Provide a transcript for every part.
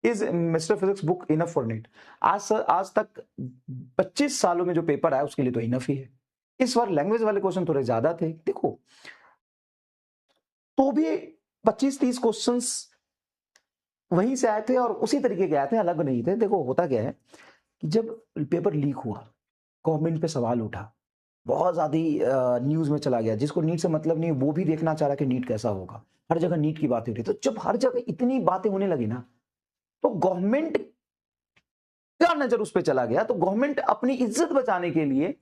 Is mister physics book enough for NEET? आज तक 25 सालों में जो पेपर आया उसके लिए तो इनफ ही है। इस बार लैंग्वेज वाले क्वेश्चन थोड़े ज्यादा थे, देखो तो भी 25-30 क्वेश्चंस वहीं से आए थे और उसी तरीके के आए थे, अलग नहीं थे। देखो होता क्या है कि जब पेपर लीक हुआ, गवर्नमेंट पे सवाल उठा, बहुत ज्यादा न्यूज में चला गया, जिसको नीट से मतलब नहीं वो भी देखना चाह रहा कि नीट कैसा होगा, हर जगह नीट की बातें हो रही। तो जब हर जगह इतनी बातें होने लगी ना, तो गवर्नमेंट का नजर उस पर चला गया। तो गवर्नमेंट अपनी इज्जत बचाने के लिए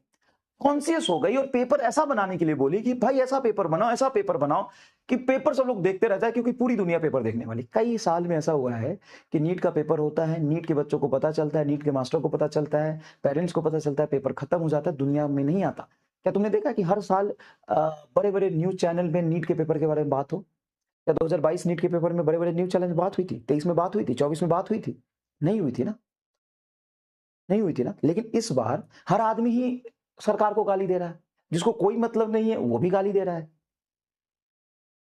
कॉन्शियस हो गई और पेपर ऐसा बनाने के लिए बोली कि भाई ऐसा पेपर बनाओ, ऐसा पेपर बनाओ कि पेपर सब लोग देखते रह जाए, क्योंकि पूरी दुनिया पेपर देखने वाली। कई साल में ऐसा हुआ है कि नीट का पेपर होता है, नीट के बच्चों को पता चलता है, नीट के मास्टर को पता चलता है, पेरेंट्स को पता चलता है, पेपर खत्म हो जाता है, दुनिया में नहीं आता। क्या तुमने देखा कि हर साल बड़े बड़े न्यूज चैनल में नीट के पेपर के बारे में बात हो? क्या 2022 नीट के पेपर में बड़े बड़े न्यूज चैनल में बात हुई थी? 23 में बात हुई थी? 24 में बात हुई थी? नहीं हुई थी ना, नहीं हुई थी ना। लेकिन इस बार हर आदमी ही सरकार को गाली दे रहा है, जिसको कोई मतलब नहीं है वो भी गाली दे रहा है,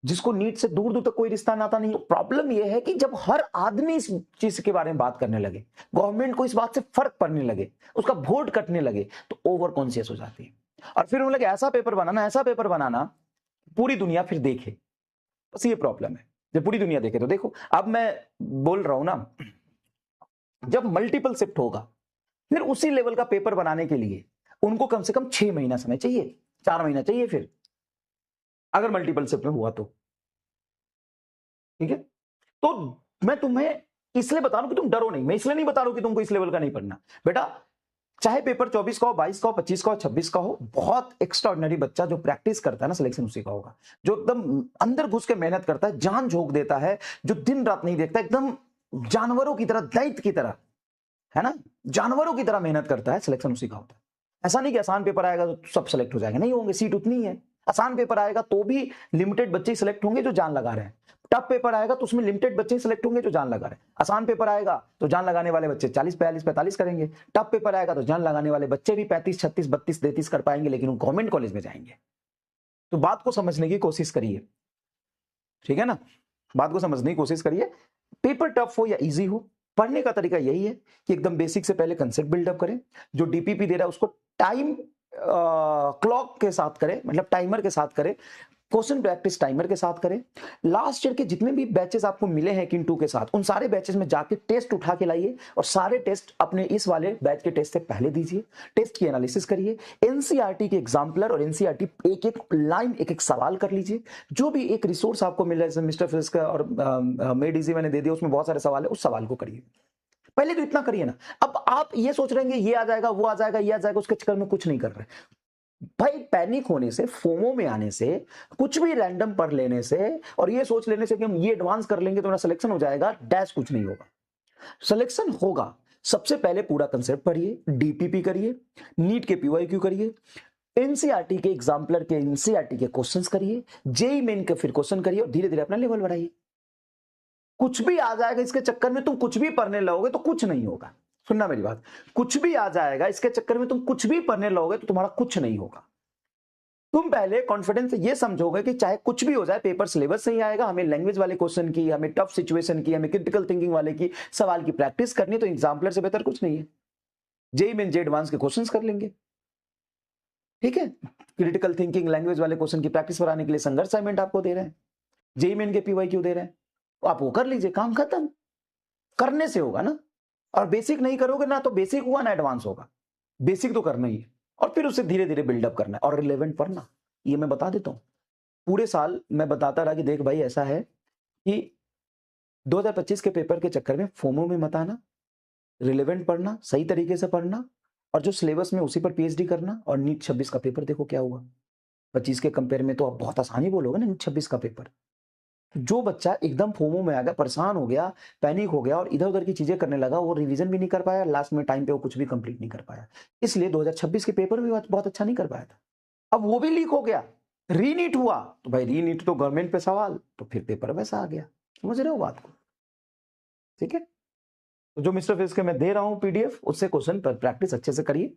जिसको नीट से दूर दूर तक कोई रिश्ता नाता नहीं है। प्रॉब्लम यह है कि जब हर आदमी इस चीज के बारे में बात करने लगे, गवर्नमेंट को इस बात से फर्क पड़ने लगे, उसका वोट कटने लगे, तो ओवर कॉन्शियस हो जाती है और फिर उन्हें लगे ऐसा पेपर बनाना, ऐसा पेपर बनाना पूरी दुनिया फिर देखे। बस ये प्रॉब्लम है, जब पूरी दुनिया देखे तो देखो। अब मैं बोल रहा हूं ना, जब मल्टीपल शिफ्ट होगा फिर उसी लेवल का पेपर बनाने के लिए उनको कम से कम 6 महीना समय चाहिए, 4 महीना चाहिए फिर, अगर मल्टीपल शिफ्ट में हुआ तो। ठीक है, तो मैं तुम्हें इसलिए बता रहा हूं कि तुम डरो नहीं। मैं इसलिए नहीं बता रहा हूं कि तुमको इस लेवल का नहीं पढ़ना। बेटा चाहे पेपर 24 का हो, 22 का हो, 25 का हो, 26 का हो, बहुत एक्स्ट्राऑर्डिनरी बच्चा जो प्रैक्टिस करता है ना, सिलेक्शन उसी का होगा। जो एकदम अंदर घुस के मेहनत करता है, जान झोंक देता है, जो दिन रात नहीं देखता, एकदम जानवरों की तरह, दैत्य की तरह, है ना, जानवरों की तरह मेहनत करता है, सिलेक्शन उसी का होता है। ऐसा नहीं कि आसान पेपर आएगा तो सब सेलेक्ट हो जाएंगे, नहीं होंगे, सीट उतनी है। आसान पेपर आएगा तो भी लिमिटेड बच्चे सिलेक्ट होंगे जो जान लगा रहे हैं। टफ पेपर आएगा तो उसमें लिमिटेड बच्चे सिलेक्ट होंगे जो जान लगा रहे हैं। आसान पेपर आएगा तो जान लगाने वाले बच्चे 40, 42, 45 करेंगे। टफ पेपर आएगा तो जान लगाने वाले बच्चे भी 35, 36, 32, 33 कर पाएंगे, लेकिन वो गवर्नमेंट कॉलेज में जाएंगे। तो बात को समझने की कोशिश करिए, ठीक है ना, बात को समझने की कोशिश करिए। पेपर टफ हो या इजी हो, पढ़ने का तरीका यही है कि एकदम बेसिक से पहले कंसेप्ट बिल्डअप करें। जो डीपीपी दे रहा है उसको टाइम क्लॉक के साथ करें, मतलब टाइमर के साथ करें। क्वेश्चन प्रैक्टिस टाइमर के साथ करें। लास्ट ईयर के जितने भी बैचेस आपको मिले हैं किंटू के साथ, उन सारे बैचेस में जाके टेस्ट उठा के लाइए और सारे टेस्ट अपने इस वाले बैच के टेस्ट से पहले दीजिए। टेस्ट की एनालिसिस करिए, एनसीईआरटी के एग्जाम्पलर और एनसीईआरटी एक एक लाइन, एक एक सवाल कर लीजिए। जो भी एक रिसोर्स आपको मिल रहा है, जैसे मिस्टर फिजिक्स का और मेड इजी मैंने दे दिया, उसमें बहुत सारे सवाल है, उस सवाल को करिए। पहले तो इतना करिए ना। अब आप ये सोच रहे हैं ये आ जाएगा, वो आ जाएगा, ये आ जाएगा, उसके चक्कर में कुछ नहीं कर रहे भाई। पैनिक होने से, फोमो में आने से, कुछ भी रैंडम पढ़ लेने से और ये सोच लेने से कि हम ये एडवांस कर लेंगे तो मेरा सिलेक्शन हो जाएगा, डैश कुछ नहीं होगा। सिलेक्शन होगा, सबसे पहले पूरा कंसेप्ट पढ़िए, डीपीपी करिए, नीट के पीवाईक्यू करिए, एनसीईआरटी के एग्जाम्पलर के एनसीईआरटी के क्वेश्चंस करिए, जेईई मेन के फिर क्वेश्चन करिए और धीरे धीरे अपना लेवल बढ़ाइए। कुछ भी आ जाएगा इसके चक्कर में तुम कुछ भी पढ़ने लगोगे तो कुछ नहीं होगा। सुनना मेरी बात, कुछ भी आ जाएगा इसके चक्कर में तुम कुछ भी पढ़ने लगोगे तो तुम्हारा कुछ नहीं होगा। तुम पहले कॉन्फिडेंस से ये समझोगे कि चाहे कुछ भी हो जाए, पेपर सिलेबस से ही आएगा, हमें लैंग्वेज वाले क्वेश्चन की, हमें टफ सिचुएशन की, हमें क्रिटिकल थिंकिंग वाले की सवाल की प्रैक्टिस करनी, तो एग्जाम्पलर से बेहतर कुछ नहीं है। जेईई मेन जे एडवांस के क्वेश्चंस कर लेंगे, ठीक है। क्रिटिकल थिंकिंग लैंग्वेज वाले क्वेश्चन की प्रैक्टिस कराने के लिए संघर्ष असाइनमेंट आपको दे रहे हैं, जेईई मेन के पीवाईक्यू दे रहे हैं, तो आप वो कर लीजिए, काम खत्म। करने से होगा ना, और बेसिक नहीं करोगे ना तो बेसिक हुआ ना एडवांस होगा। बेसिक तो करना ही है और फिर उससे धीरे धीरे बिल्डअप करना है और रिलेवेंट पढ़ना। ये मैं बता देता हूं, पूरे साल मैं बताता रहा कि देख भाई ऐसा है कि 2025 के पेपर के चक्कर में फोमो में मत आना, रिलेवेंट पढ़ना, सही तरीके से पढ़ना और जो सिलेबस में उसी पर पीएचडी करना। और नीट 26 का पेपर देखो क्या हुआ, 25 के कंपेयर में तो आप बहुत आसानी बोलोगे ना। नीट 26 का पेपर, जो बच्चा एकदम फोमो में आ गया, परेशान हो गया, पैनिक हो गया और इधर उधर की चीजें करने लगा, वो रिवीजन भी नहीं कर पाया, लास्ट में टाइम पे वो कुछ भी कंप्लीट नहीं कर पाया। इसलिए 2026 के पेपर भी बहुत अच्छा नहीं कर पाया था। अब वो भी लीक हो गया, रीनीट हुआ, तो भाई रीनीट तो गवर्नमेंट पे सवाल, तो फिर पेपर वैसा आ गया। समझ रहे हो बात को, ठीक है। तो जो मिस्टर फिजिक्स के मैं दे रहा हूं पीडीएफ, उससे क्वेश्चन पर प्रैक्टिस अच्छे से करिए।